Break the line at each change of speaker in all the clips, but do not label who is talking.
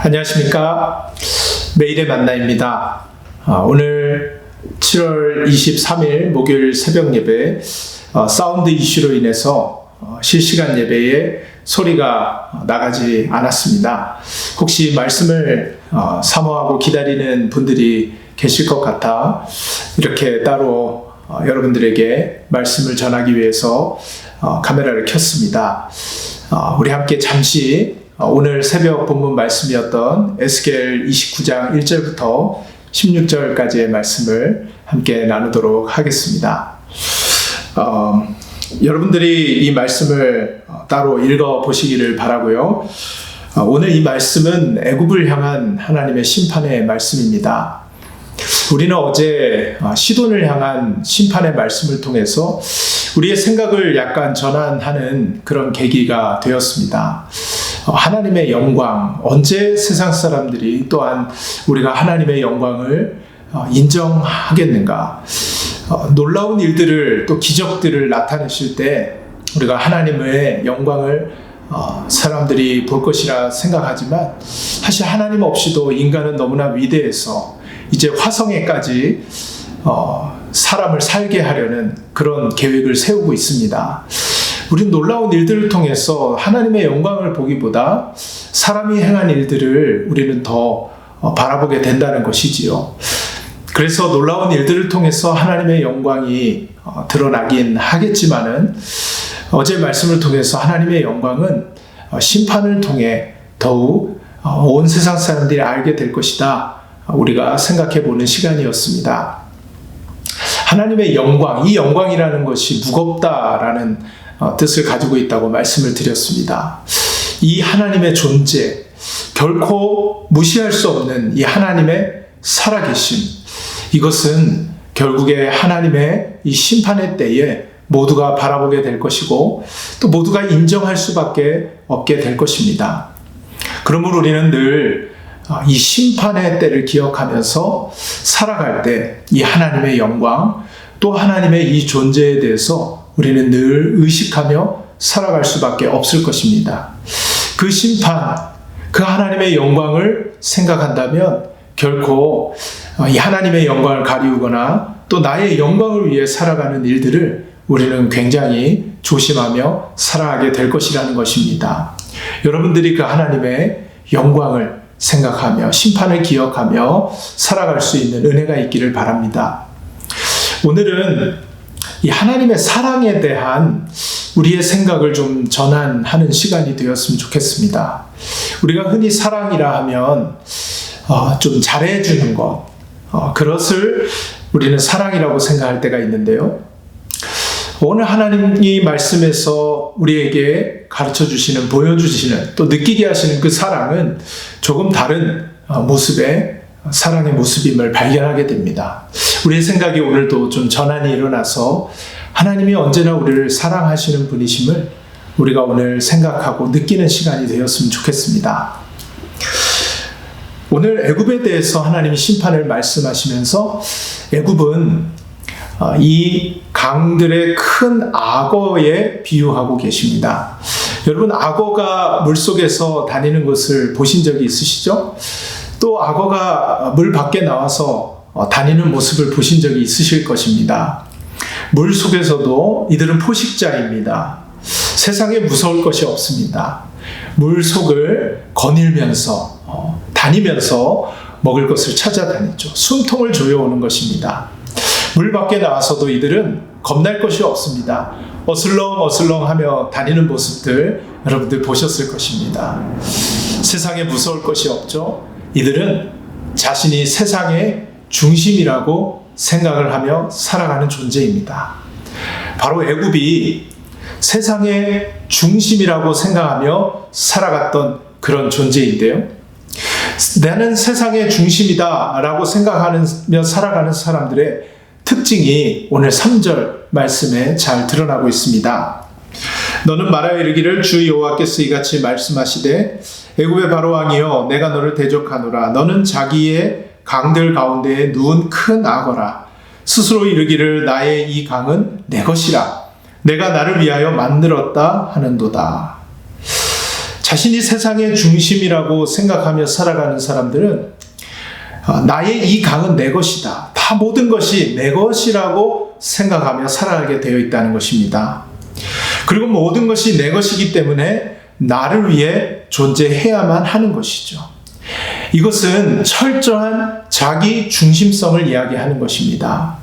안녕하십니까. 매일의 만나입니다. 오늘 7월 23일 목요일 새벽 예배 사운드 이슈로 인해서 실시간 예배에 소리가 나가지 않았습니다. 혹시 말씀을 사모하고 기다리는 분들이 계실 것 같아 이렇게 따로 여러분들에게 말씀을 전하기 위해서 카메라를 켰습니다. 우리 함께 잠시 오늘 새벽 본문 말씀이었던 에스겔 29장 1절부터 16절까지의 말씀을 함께 나누도록 하겠습니다. 여러분들이 이 말씀을 따로 읽어보시기를 바라고요. 오늘 이 말씀은 애굽을 향한 하나님의 심판의 말씀입니다. 우리는 어제 시돈을 향한 심판의 말씀을 통해서 우리의 생각을 약간 전환하는 그런 계기가 되었습니다. 하나님의 영광, 언제 세상 사람들이 또한 우리가 하나님의 영광을 인정하겠는가? 놀라운 일들을 또 기적들을 나타내실 때 우리가 하나님의 영광을 사람들이 볼 것이라 생각하지만 사실 하나님 없이도 인간은 너무나 위대해서 이제 화성에까지 사람을 살게 하려는 그런 계획을 세우고 있습니다. 우린 놀라운 일들을 통해서 하나님의 영광을 보기보다 사람이 행한 일들을 우리는 더 바라보게 된다는 것이지요. 그래서 놀라운 일들을 통해서 하나님의 영광이 드러나긴 하겠지만은 어제 말씀을 통해서 하나님의 영광은 심판을 통해 더욱 온 세상 사람들이 알게 될 것이다. 우리가 생각해 보는 시간이었습니다. 하나님의 영광, 이 영광이라는 것이 무겁다라는 뜻을 가지고 있다고 말씀을 드렸습니다. 이 하나님의 존재, 결코 무시할 수 없는 이 하나님의 살아계심, 이것은 결국에 하나님의 이 심판의 때에 모두가 바라보게 될 것이고 또 모두가 인정할 수밖에 없게 될 것입니다. 그러므로 우리는 늘 이 심판의 때를 기억하면서 살아갈 때 이 하나님의 영광, 또 하나님의 이 존재에 대해서 우리는 늘 의식하며 살아갈 수밖에 없을 것입니다. 그 심판, 그 하나님의 영광을 생각한다면 결코 이 하나님의 영광을 가리우거나 또 나의 영광을 위해 살아가는 일들을 우리는 굉장히 조심하며 살아가게 될 것이라는 것입니다. 여러분들이 그 하나님의 영광을 생각하며 심판을 기억하며 살아갈 수 있는 은혜가 있기를 바랍니다. 오늘은 이 하나님의 사랑에 대한 우리의 생각을 좀 전환하는 시간이 되었으면 좋겠습니다. 우리가 흔히 사랑이라 하면 좀 잘해주는 것, 그것을 우리는 사랑이라고 생각할 때가 있는데요. 오늘 하나님이 말씀에서 우리에게 가르쳐 주시는, 보여주시는, 또 느끼게 하시는 그 사랑은 조금 다른 모습의 사랑의 모습임을 발견하게 됩니다. 우리의 생각이 오늘도 좀 전환이 일어나서 하나님이 언제나 우리를 사랑하시는 분이심을 우리가 오늘 생각하고 느끼는 시간이 되었으면 좋겠습니다. 오늘 애굽에 대해서 하나님이 심판을 말씀하시면서 애굽은 이 강들의 큰 악어에 비유하고 계십니다. 여러분, 악어가 물속에서 다니는 것을 보신 적이 있으시죠? 또 악어가 물 밖에 나와서 다니는 모습을 보신 적이 있으실 것입니다. 물 속에서도 이들은 포식자입니다. 세상에 무서울 것이 없습니다. 물 속을 거닐면서 다니면서 먹을 것을 찾아다니죠. 숨통을 조여오는 것입니다. 물 밖에 나와서도 이들은 겁날 것이 없습니다. 어슬렁어슬렁 하며 다니는 모습들 여러분들 보셨을 것입니다. 세상에 무서울 것이 없죠. 이들은 자신이 세상의 중심이라고 생각을 하며 살아가는 존재입니다. 바로 애굽이 세상의 중심이라고 생각하며 살아갔던 그런 존재인데요. 나는 세상의 중심이다 라고 생각하며 살아가는 사람들의 특징이 오늘 3절 말씀에 잘 드러나고 있습니다. 너는 말하여 이르기를 주 여호와께서 이같이 말씀하시되 애굽의 바로왕이여 내가 너를 대적하노라. 너는 자기의 강들 가운데에 누운 큰 악어라. 스스로 이르기를 나의 이 강은 내 것이라. 내가 나를 위하여 만들었다 하는도다. 자신이 세상의 중심이라고 생각하며 살아가는 사람들은 나의 이 강은 내 것이다. 다 모든 것이 내 것이라고 생각하며 살아가게 되어 있다는 것입니다. 그리고 모든 것이 내 것이기 때문에 나를 위해 존재해야만 하는 것이죠. 이것은 철저한 자기 중심성을 이야기하는 것입니다.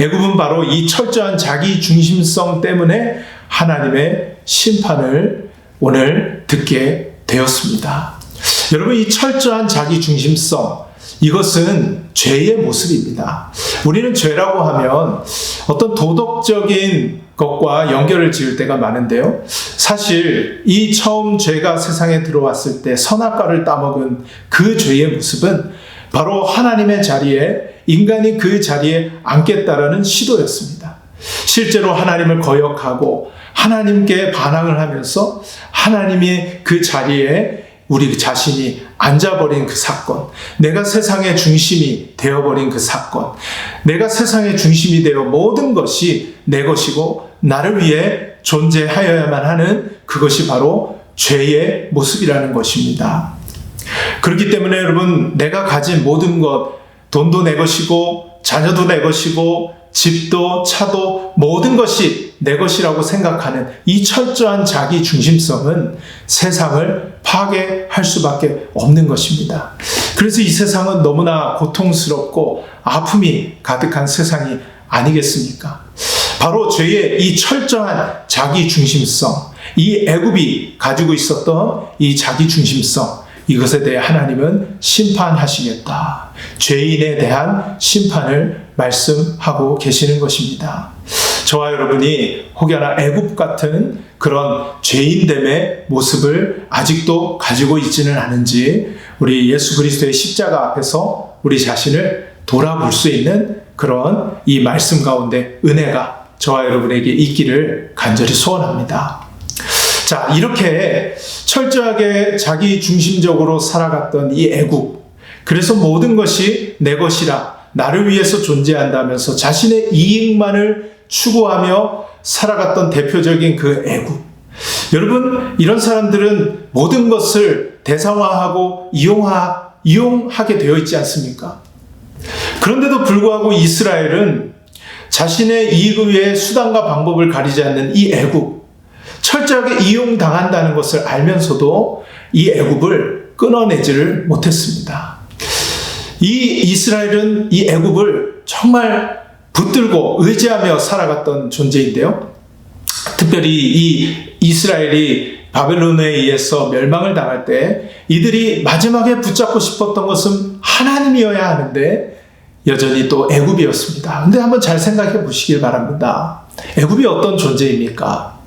애굽은 바로 이 철저한 자기 중심성 때문에 하나님의 심판을 오늘 듣게 되었습니다. 여러분, 이 철저한 자기 중심성, 이것은 죄의 모습입니다. 우리는 죄라고 하면 어떤 도덕적인 것과 연결을 지을 때가 많은데요. 사실 이 처음 죄가 세상에 들어왔을 때 선악과를 따먹은 그 죄의 모습은 바로 하나님의 자리에, 인간이 그 자리에 앉겠다라는 시도였습니다. 실제로 하나님을 거역하고 하나님께 반항을 하면서 하나님이 그 자리에 우리 자신이 앉아버린 그 사건, 내가 세상의 중심이 되어버린 그 사건, 내가 세상의 중심이 되어 모든 것이 내 것이고 나를 위해 존재하여야만 하는 그것이 바로 죄의 모습이라는 것입니다. 그렇기 때문에 여러분, 내가 가진 모든 것, 돈도 내 것이고 자녀도 내 것이고 집도 차도 모든 것이 내 것이라고 생각하는 이 철저한 자기 중심성은 세상을 파괴할 수밖에 없는 것입니다. 그래서 이 세상은 너무나 고통스럽고 아픔이 가득한 세상이 아니겠습니까? 바로 죄의 이 철저한 자기 중심성, 이 애굽이 가지고 있었던 이 자기 중심성, 이것에 대해 하나님은 심판하시겠다. 죄인에 대한 심판을 말씀하고 계시는 것입니다. 저와 여러분이 혹여나 애굽 같은 그런 죄인됨의 모습을 아직도 가지고 있지는 않은지 우리 예수 그리스도의 십자가 앞에서 우리 자신을 돌아볼 수 있는 그런 이 말씀 가운데 은혜가 저와 여러분에게 있기를 간절히 소원합니다. 자, 이렇게 철저하게 자기 중심적으로 살아갔던 이 애굽, 그래서 모든 것이 내 것이라 나를 위해서 존재한다면서 자신의 이익만을 추구하며 살아갔던 대표적인 그 애굽. 여러분, 이런 사람들은 모든 것을 대상화하고 이용하게 되어 있지 않습니까? 그런데도 불구하고 이스라엘은 자신의 이익을 위해 수단과 방법을 가리지 않는 이 애굽, 철저하게 이용당한다는 것을 알면서도 이 애굽을 끊어내지를 못했습니다. 이 이스라엘은 이 애굽을 정말 붙들고 의지하며 살아갔던 존재인데요. 특별히 이 이스라엘이 바벨론에 의해서 멸망을 당할 때 이들이 마지막에 붙잡고 싶었던 것은 하나님이어야 하는데 여전히 또 애굽이었습니다. 근데 한번 잘 생각해 보시길 바랍니다. 애굽이 어떤 존재입니까?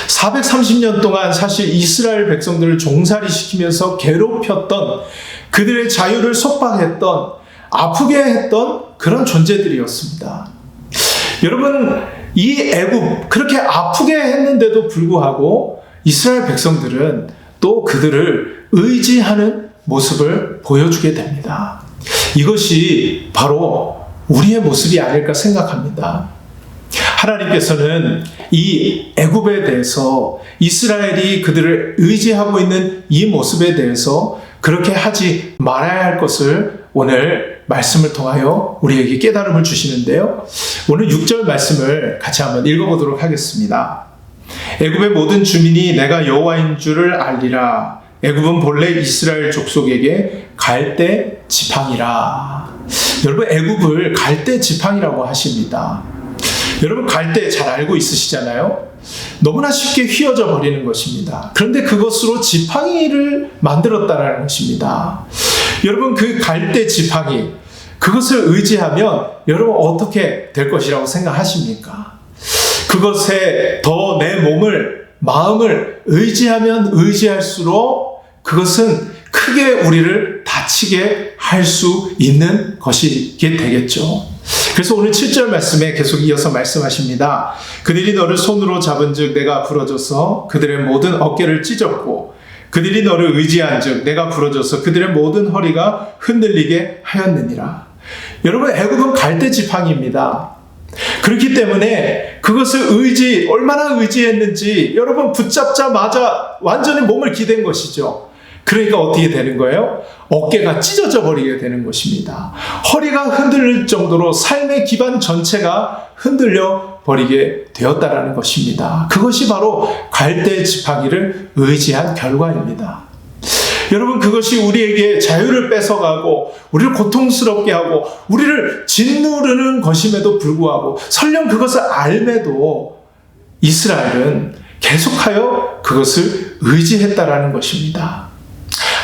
430년 동안 사실 이스라엘 백성들을 종살이 시키면서 괴롭혔던, 그들의 자유를 속박했던, 아프게 했던 그런 존재들이었습니다. 여러분, 이 애굽, 그렇게 아프게 했는데도 불구하고 이스라엘 백성들은 또 그들을 의지하는 모습을 보여주게 됩니다. 이것이 바로 우리의 모습이 아닐까 생각합니다. 하나님께서는 이 애굽에 대해서, 이스라엘이 그들을 의지하고 있는 이 모습에 대해서 그렇게 하지 말아야 할 것을 오늘 말씀을 통하여 우리에게 깨달음을 주시는데요. 오늘 6절 말씀을 같이 한번 읽어보도록 하겠습니다. 애굽의 모든 주민이 내가 여호와인 줄을 알리라. 애굽은 본래 이스라엘 족속에게 갈대 지팡이라. 여러분, 애굽을 갈대 지팡이라고 하십니다. 여러분, 갈대 잘 알고 있으시잖아요. 너무나 쉽게 휘어져 버리는 것입니다. 그런데 그것으로 지팡이를 만들었다는 것입니다. 여러분, 그 갈대 지팡이, 그것을 의지하면 여러분 어떻게 될 것이라고 생각하십니까? 그것에 더 내 몸을, 마음을 의지하면 의지할수록 그것은 크게 우리를 다치게 할 수 있는 것이게 되겠죠. 그래서 오늘 7절 말씀에 계속 이어서 말씀하십니다. 그들이 너를 손으로 잡은 즉 내가 부러져서 그들의 모든 어깨를 찢었고 그들이 너를 의지한 즉 내가 부러져서 그들의 모든 허리가 흔들리게 하였느니라. 여러분, 애굽은 갈대 지팡이입니다. 그렇기 때문에 그것을 얼마나 의지했는지 여러분 붙잡자마자 완전히 몸을 기댄 것이죠. 그러니까 어떻게 되는 거예요? 어깨가 찢어져 버리게 되는 것입니다. 허리가 흔들릴 정도로 삶의 기반 전체가 흔들려 버리게 되었다라는 것입니다. 그것이 바로 갈대 지팡이를 의지한 결과입니다. 여러분, 그것이 우리에게 자유를 뺏어가고 우리를 고통스럽게 하고 우리를 짓누르는 것임에도 불구하고 설령 그것을 알매도 이스라엘은 계속하여 그것을 의지했다라는 것입니다.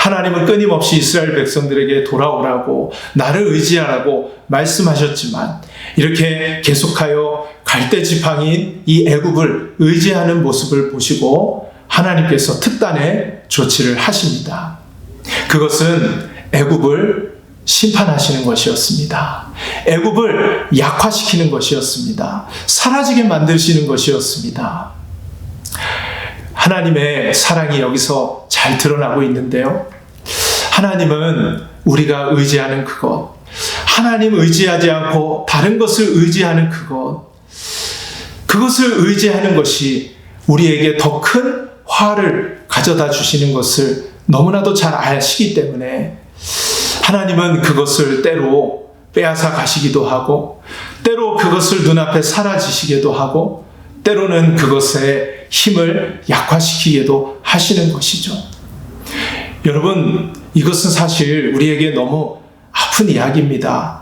하나님은 끊임없이 이스라엘 백성들에게 돌아오라고 나를 의지하라고 말씀하셨지만 이렇게 계속하여 갈대지팡이인 이 애굽을 의지하는 모습을 보시고 하나님께서 특단의 조치를 하십니다. 그것은 애굽을 심판하시는 것이었습니다. 애굽을 약화시키는 것이었습니다. 사라지게 만드시는 것이었습니다. 하나님의 사랑이 여기서 잘 드러나고 있는데요. 하나님은 우리가 의지하는 그것, 하나님 의지하지 않고 다른 것을 의지하는 그것을 의지하는 것이 우리에게 더 큰 화를 가져다 주시는 것을 너무나도 잘 아시기 때문에 하나님은 그것을 때로 빼앗아 가시기도 하고 때로 그것을 눈앞에 사라지시기도 하고 때로는 그것의 힘을 약화시키기도 하시는 것이죠. 여러분, 이것은 사실 우리에게 너무 아픈 이야기입니다.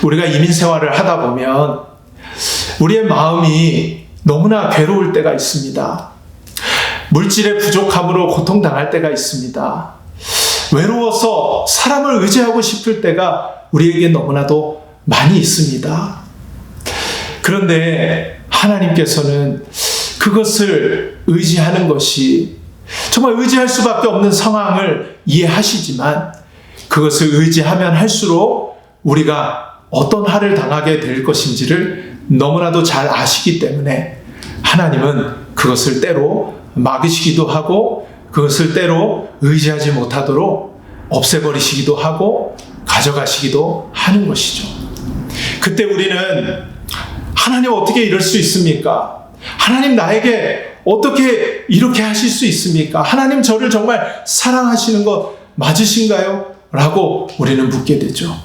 우리가 이민 생활을 하다 보면 우리의 마음이 너무나 괴로울 때가 있습니다. 물질의 부족함으로 고통당할 때가 있습니다. 외로워서 사람을 의지하고 싶을 때가 우리에게 너무나도 많이 있습니다. 그런데 하나님께서는 그것을 의지하는 것이 정말 의지할 수밖에 없는 상황을 이해하시지만 그것을 의지하면 할수록 우리가 어떤 화를 당하게 될 것인지를 너무나도 잘 아시기 때문에 하나님은 그것을 때로 막으시기도 하고 그것을 때로 의지하지 못하도록 없애버리시기도 하고 가져가시기도 하는 것이죠. 그때 우리는 하나님 어떻게 이럴 수 있습니까? 하나님 나에게 어떻게 이렇게 하실 수 있습니까? 하나님 저를 정말 사랑하시는 것 맞으신가요? 라고 우리는 묻게 되죠.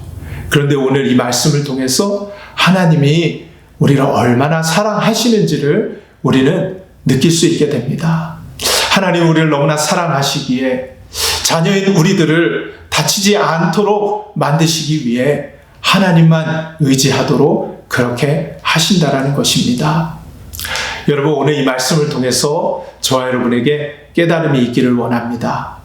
그런데 오늘 이 말씀을 통해서 하나님이 우리를 얼마나 사랑하시는지를 우리는 느낄 수 있게 됩니다. 하나님 우리를 너무나 사랑하시기에 자녀인 우리들을 다치지 않도록 만드시기 위해 하나님만 의지하도록 그렇게 하신다라는 것입니다. 여러분, 오늘 이 말씀을 통해서 저와 여러분에게 깨달음이 있기를 원합니다.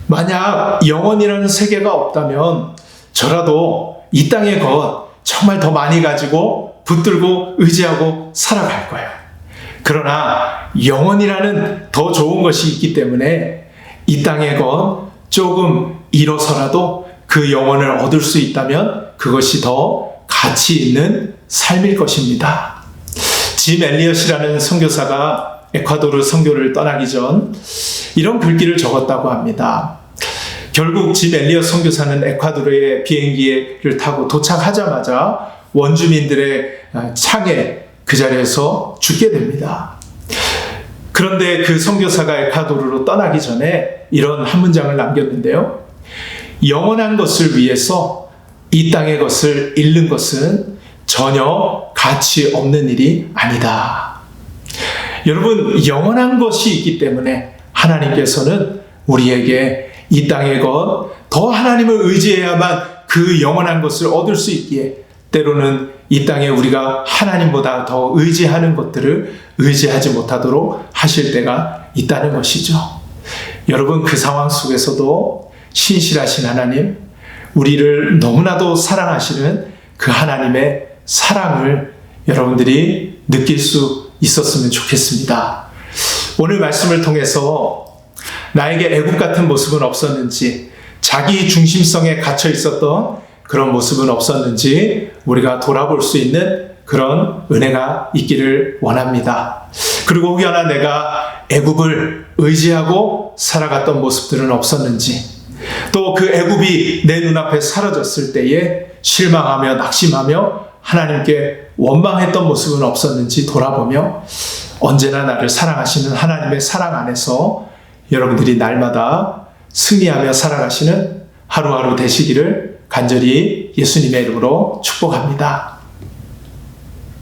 만약 영원이라는 세계가 없다면 저라도 이 땅의 것 정말 더 많이 가지고 붙들고 의지하고 살아갈 거예요. 그러나 영원이라는 더 좋은 것이 있기 때문에 이 땅의 것 조금 잃어서라도 그 영원을 얻을 수 있다면 그것이 더 가치 있는 삶일 것입니다. 짐 엘리엇이라는 선교사가 에콰도르 선교를 떠나기 전 이런 글귀를 적었다고 합니다. 결국 짐 엘리엇 선교사는 에콰도르의 비행기를 타고 도착하자마자 원주민들의 창에 그 자리에서 죽게 됩니다. 그런데 그 선교사가 에콰도르로 떠나기 전에 이런 한 문장을 남겼는데요. 영원한 것을 위해서 이 땅의 것을 잃는 것은 전혀 가치 없는 일이 아니다. 여러분, 영원한 것이 있기 때문에 하나님께서는 우리에게 이 땅의 것, 더 하나님을 의지해야만 그 영원한 것을 얻을 수 있기에 때로는 이 땅에 우리가 하나님보다 더 의지하는 것들을 의지하지 못하도록 하실 때가 있다는 것이죠. 여러분, 그 상황 속에서도 신실하신 하나님, 우리를 너무나도 사랑하시는 그 하나님의 사랑을 여러분들이 느낄 수 있었으면 좋겠습니다. 오늘 말씀을 통해서 나에게 애국 같은 모습은 없었는지, 자기 중심성에 갇혀 있었던 그런 모습은 없었는지 우리가 돌아볼 수 있는 그런 은혜가 있기를 원합니다. 그리고 혹여나 내가 애굽을 의지하고 살아갔던 모습들은 없었는지, 또 그 애굽이 내 눈앞에 사라졌을 때에 실망하며 낙심하며 하나님께 원망했던 모습은 없었는지 돌아보며 언제나 나를 사랑하시는 하나님의 사랑 안에서 여러분들이 날마다 승리하며 살아가시는 하루하루 되시기를 간절히 예수님의 이름으로 축복합니다.